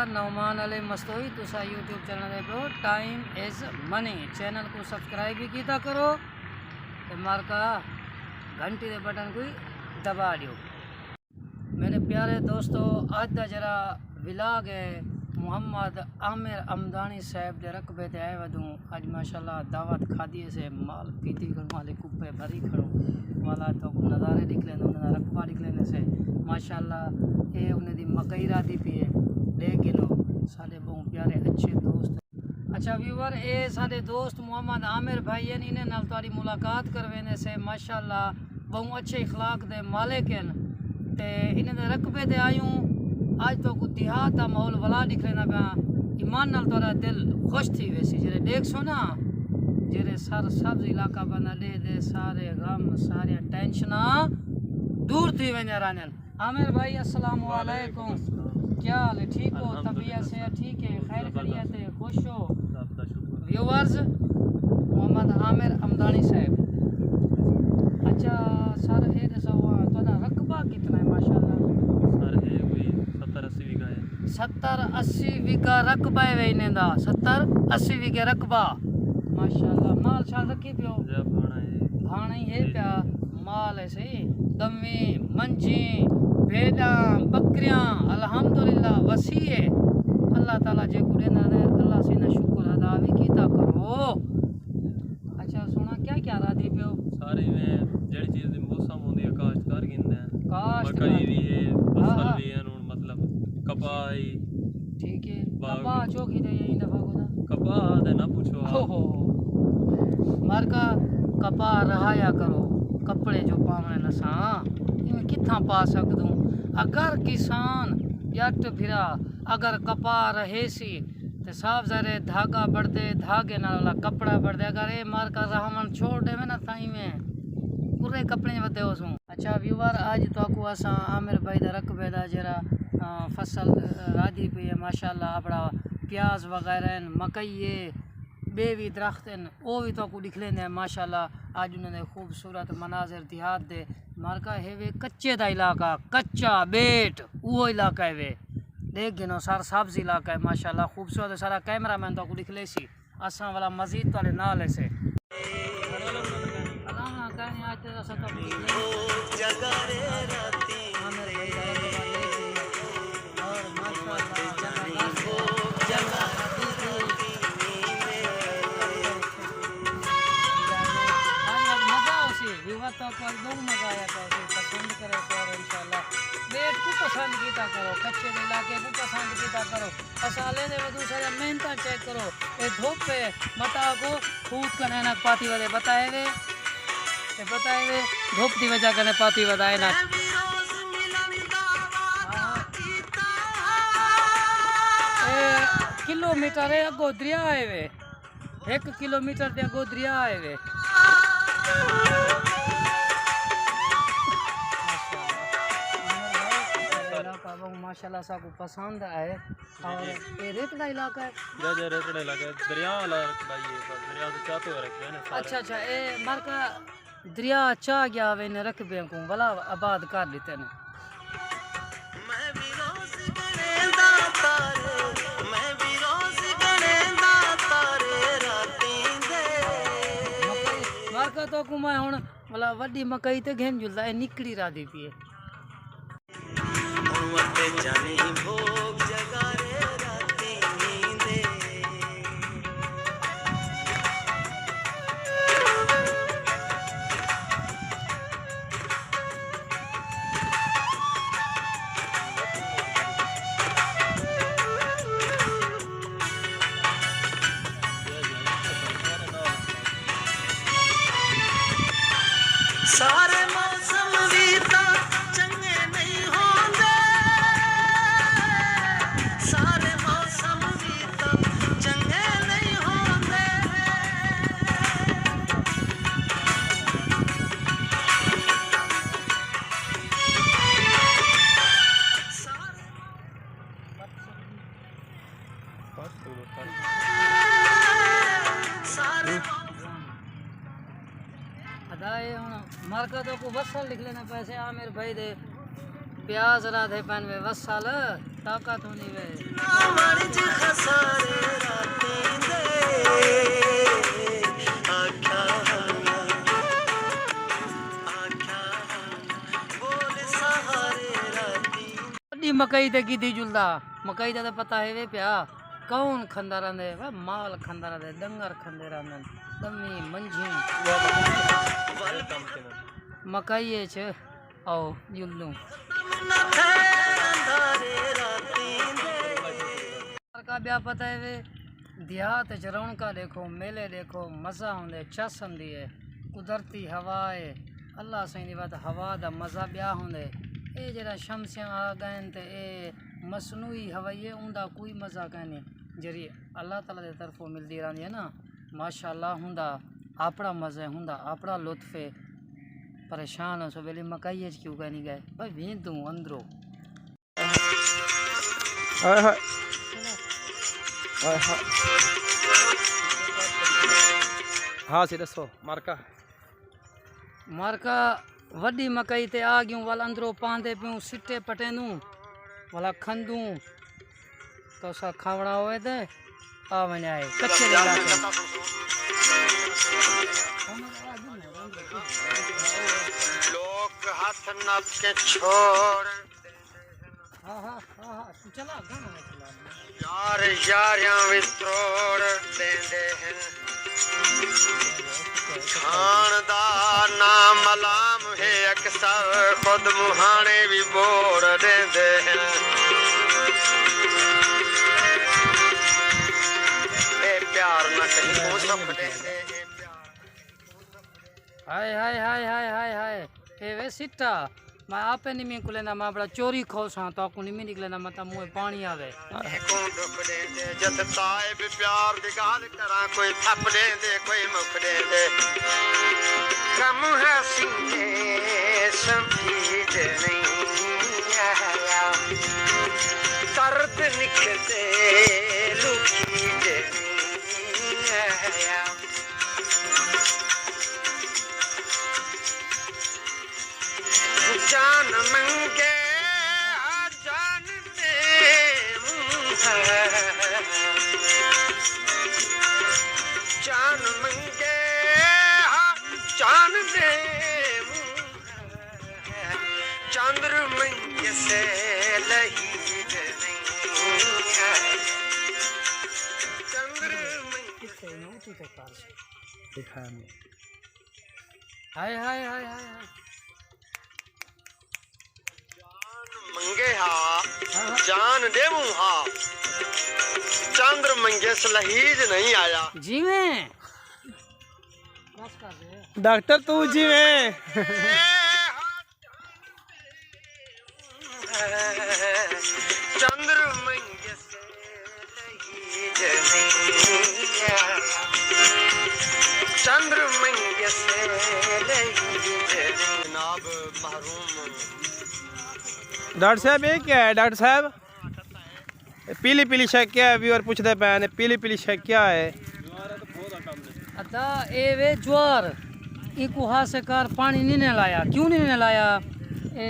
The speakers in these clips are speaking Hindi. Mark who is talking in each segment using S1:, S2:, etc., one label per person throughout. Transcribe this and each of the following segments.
S1: नौमान अली मस्तोई तुसा यूट्यूब चैनल पे टाइम इज़ मनी चैनल को सब्सक्राइब भी किया करो ते मारका घंटी के बटन को दबा दियो। मेरे प्यारे दोस्तों आज का जरा विलाग है मोहम्मद आमिर अमदानी साहब के रकबे ते आए वधूँ। अज माशाल्लाह दावत खादी से माल पीती कर माले कुप्पे भरी खड़ो वाला तो नज़ारे निकले उन्हें रकबा निकले से माशाल्लाह ये उन्हें दी मकई राधी पी है लेकिन सारे बहुत प्यारे अच्छे दोस्त। अच्छा व्यूवर ये सारे दोस्त मोहम्मद आमिर भाई हैं इन्हें नाल तारी मुलाकात करवेने से माशाल्लाह बहुत अच्छे इखलाक दे मालिक हैं ते इन्हें दे रकबे ते आयूँ। आज तो कुछ देहात का माहौल वाला निकलेना पाया ईमान नाल तारा दिल खुश थी वैसी जेरे देख सो ना जेरे सर सब्ज इलाका बना दे सारे गम सारे टेंशना दूर थी वञा रानल। आमिर भाई अस्सलाम वालेकुम, क्या हाल है? ठीक हो? तबीयत से ठीक है? खैर खैरियत है? खुश हो? व्यूवर्स मोहम्मद आमिर अमदानी साहब। अच्छा सर ये दसो तुहाडा रकबा कितना है? माशाल्लाह
S2: सर है कोई 70-80 बीघा है।
S1: 70-80 बीघा रकबा है इन्हें दा 70-80 बीघे रकबा माशाल्लाह। माल शाल रखी पियो भाणा ही है प्या माल है सही दमे मंझी भेड़ा बकरियां अल्हम्दुलिल्लाह वसी है। अल्लाह ताला जे को देना है अल्लाह से ना शुक्र अदा भी कीता करो। अच्छा सुना क्या क्या राधी पियो
S2: सारे में जेड़ी चीज दी मौसम होंदी है काश्तकार गिनदे हैं।
S1: काश्त
S2: मकई भी है फसल भी है मतलब कपाह है।
S1: ठीक है कपाह चौकी दे यही दफा को
S2: कपाह दे ना पूछो
S1: हो मारका कपाह रहाया करो कपड़े जो पावने नसा इनमें कितना पा सकूँ। अगर किसान जट फिरा अगर कपा रहे सी तो साफ जरे धागा बढ़ते धागे ना वाला कपड़ा बढ़ते अगर ये मार कर रहमन छोड़ दे ना ताई में पूरे कपड़े बदे उसू। अच्छा व्यूवर आज तो आपको असा आमिर भाई दा रकबे दा जरा फसल राधी पी है माशाल्लाह अपना प्याज वगैरह मकई है बे भी दरख्त हैं वो भी तो दिख लेंगे माशाल्लाह। आज उन्होंने खूबसूरत मनाजिर देहात दे मारका है वे कच्चे दा इलाका कच्चा बेट वो इलाका है वे देख गिनो सार सब्ज इलाका है माशाल्लाह खूबसूरत सारा कैमरा मैन तो दिख ले सी असा वाला मस्जिद वाले नाल है से तो बहुत मजा आया पसंद करे और इंशाल्लाह बेट को पसंद किया करो कच्चे इलाके को पसंद किया करो असाले ने दूसरे मेहनत चेक करो ये धूप पे मता को खूब करने ना पाती वाले बताए वे धूप की वजह करने पाती बताए ना किलोमीटर है अगो दरिया है वे 1 किलोमीटर दे अगो दरिया है वे। माशाल्लाह सबको पसंद आए और ये रेतड़ा इलाका है
S2: रेतड़ा इलाका दरिया वाला रकबा ये दरिया से चाहते हो रखे हैं।
S1: अच्छा अच्छा ये मारका दरिया चाह गया वे ने रकबे को भला आबाद कर देते ने मारका तो को मैं हुन भला वड्डी मकई ते घेन जुलदा निकली राधी पी जाने भोग जगा रे राती नींदे सारे मौसम बीता चंगे नहीं होंदे सारे मौसम बीता चंगे नहीं होंदे अदाए हूँ मार्का तो को वसल लिख लेना पैसे आमिर भाई दे प्याज राधे पैन में वसल ताकत होनी वे वड्डी मकई ते की थी जुलदा मकई दा तो पता है वे प्या कौन खंदा रहंदे वा माल खंदा रहंदे डंगर खंदे रहंदे दमी मंझी मकई छ आओ जुल्लू का ब्याह पता है वे देहात च रौनका देखो मेले देखो मज़ा होंदे चस होंदी है कुदरती हवा है अल्लाह सही दी बात हवा दा मज़ा ब्याह होंदे ये जरा शमसियां आ गए ते ये मसनूई हवाई है उनका कोई मज़ा कहने जरी अल्लाह ताला की तरफों मिलती रहती है ना माशाअल्लाह हुंदा अपना मज़ा हुंदा अपना लुत्फ है परेशान हो सो वेले मकई क्यों कहनी गए भाई वी तू अंदरो
S3: हाँ सी दसो मार्का
S1: मार्का वड्डी मकई ते आ गयूं वाल अंदरो पांदे पियूं सिटे पटेंदू वाला खंदू तो सा खावड़ा होए ते आ वनाए कच्चे दे इलाके
S4: लोग हाथ नप के छोड़
S1: हां हां हां चला गाना चला
S4: यार यारियां वित्रोड़ देंदे हैं खानदार नाम मलाम है अक्सर खुद मुहाने भी बोर देंदे हैं ए प्यार न कहीं हो सब देंदे हैं
S1: हाय हाय हाय हाय हाय हाय ए वे सिट्टा मैं आपे निमी को लेना मैं बड़ा चोरी खोस हाँ तो निमी निकले ना मत मुँह पानी आवे
S4: जत ताए भी प्यार दी गाल करा कोई थप दे कोई मुख दे कम है सीने समझीज नहीं आया दर्द निकलते लुकी नहीं आया जान मंगे जान दे जान मंगे जान दे चंद्र मंगे से लही चंद्र
S1: हाय हाय हाय हाय हाय
S4: मंगे हा जान देवू हा चंद्र मंगे लहीज नहीं आया
S1: जी में
S3: डॉक्टर तू जी में
S4: चंद्र मंगे लहीज नहीं आया चंद्र मंगे लहीज जनाब महरूम
S3: डॉक्टर साहब ये क्या है डॉक्टर साहब पीली पीली शक क्या है व्यूअर पूछते पे ने पीली पीली शक क्या है
S1: अता ए वे ज्वार इको हाथ से कर पानी नहीं लाया क्यों नहीं लाया ए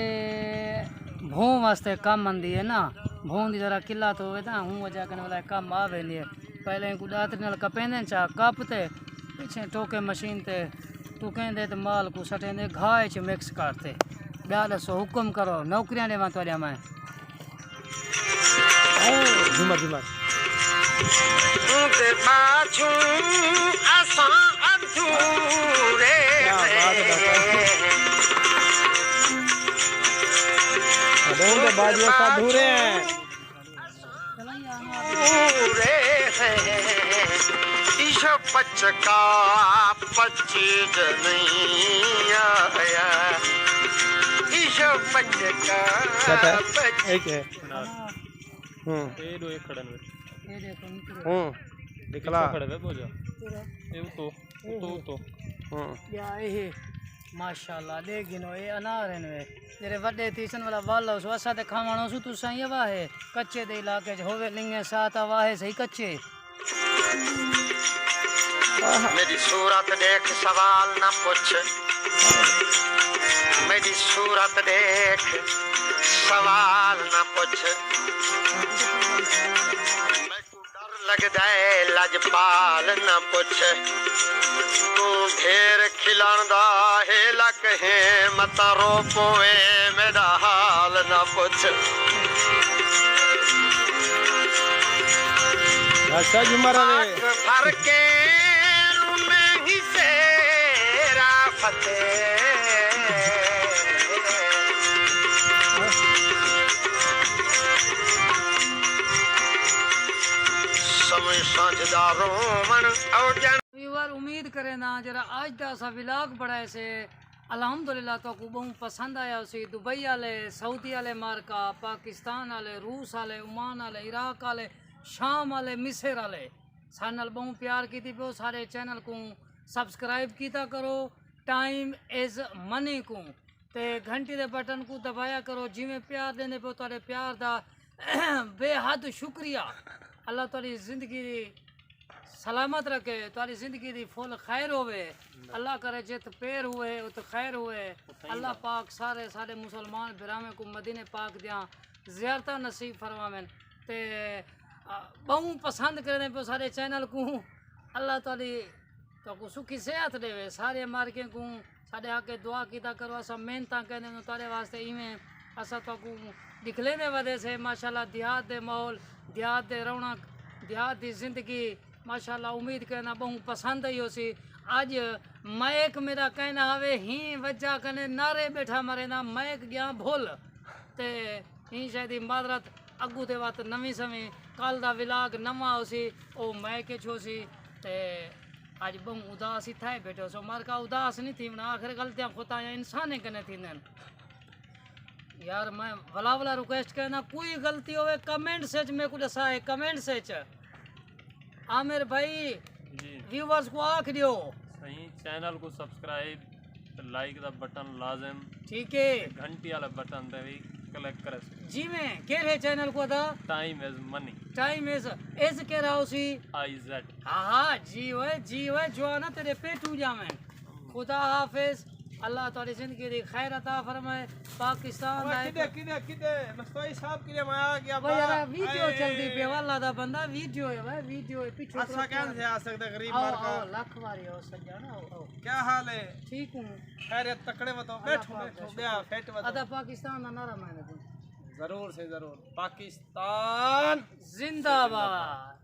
S1: भों वास्ते काम आंदी है ना भों दी जरा किला तो होवे ना हूं वजह करने वाला काम आवे नहीं पहले को दात नाल कपेंदे चा कपते पीछे टोके मशीन ते तू कहंदे ते माल को सटेंदे घाय च मिक्स करते ॿिया ॾसो हुकुम करो नौकरियां ॾियां तो ॾियां मैं
S3: झूमर झूमर
S4: ते बाजू असां अधूरे
S3: अबे बाजू अधूरे हैं
S4: पूरे ईशो पचका पचीज नहीं आया ईशो पचका
S3: एक है
S2: ये दो एक खड़न में
S1: ये देखो निकलो
S3: दिखला
S2: खड़े वे बोझा ये तो
S1: या ये माशाल्लाह देखिनो ये अनार है वे तेरे वड्डे तीसन वाला वालो सो असा ते खावणो सु तू सही वाहे कच्चे दे इलाके च होवे लिंगे साथ वाहे सही कच्चे
S4: मेरी सूरत देख सवाल न पूछ मेरी सूरत देख सवाल न पुछ मैनू डर लगदा है लजपाल न पुछ तू ढेर खिलाण दा हेला कहे मता रो पोवे मेरा हाल न पुछ
S3: अच्छा जुमर
S4: आख भर के नहीं सेरा फतेह समय साझदारों मन और जन
S1: व्यूअर उम्मीद करे ना जरा आज दा असा व्लॉग बनाए से अल्हम्दुलिल्लाह तो को बहुत पसंद आया उसी दुबई वाले सऊदी वाले मार्का पाकिस्तान वाले रूस वाले ओमान वाले इराक वाले शाम वाले मिस्र वाले सारे नाल बहुत प्यार की पियो सारे चैनल को सब्सक्राइब कीता करो टाइम इज़ मनी को ते घंटी दे बटन को दबाया करो जिमें प्यार देने पे तारे प्यार दा बेहद शुक्रिया अल्लाह तारी जिंदगी सलामत रखे तारी जिंदगी दी फुल खैर होवे अल्लाह करे जित पैर हुए उत खैर हुए अल्लाह पाक सारे सारे मुसलमान बिरामे को मदीने पाक दिया ज़ियारत नसीब फरमावें ते बहु पसंद करने पे सारे चैनल को अल्लाह ताली तो को सुखी सेहत देवे सारे मार्के को साढ़े आके दुआ कीता करो असा मेहनत कहने तारे वास्ते इवें असा तो को दिखले ने वजह से माशाल्लाह देहात दे माहौल देहात दे रौनक देहात दी जिंदगी माशाल्लाह उम्मीद करना बहु पसंद आई होसी आज मैक मेरा कहना हवे ही वजह कने नारे बैठा मरे ना मैक गया भूल ते ही शायद मादरत अगू ते बात नवी समय कल दा विलाग नवा होसी ओ मैके छोसी ते आज बहु उदास ही थाए बैठो सो मार का उदास नहीं थी ना आखिर गलतियां खुदा इंसान कने थी यार मैं भला रिक्वेस्ट करना कोई गलती होवे कमेंट सेच में कुछ ऐसा है कमेंट सेच आमिर भाई
S2: जी
S1: व्यूवर्स को आख दियो
S2: सही चैनल को सब्सक्राइब लाइक दा बटन लाजम
S1: ठीक है
S2: घंटी वाला बटन ते भी क्लिक करे
S1: जी में केरे चैनल को था
S2: time is money
S1: time is कह रहा उसी
S2: IZ
S1: हाँ जी वे जो ना तेरे पेटू जावे खुदा हाफिज अल्लाह तारी जिंदगी दी खैर अता फरमाए पाकिस्तान आए
S3: किदे मस्तोई साहब के लिए मैं आ गया
S1: भाई यार वीडियो चलती पे वाला दा बंदा वीडियो है भाई वीडियो है पीछे
S3: अच्छा क्या से आ सकते गरीब
S1: आओ
S3: मार का
S1: आओ लाख वारी हो सजा ना आओ
S3: क्या हाल है
S1: ठीक हूँ
S3: खैर तकड़े बताओ बैठो गया फेट बताओ
S1: अदा पाकिस्तान ना नारा मैंने दी
S3: जरूर से जरूर पाकिस्तान
S1: जिंदाबाद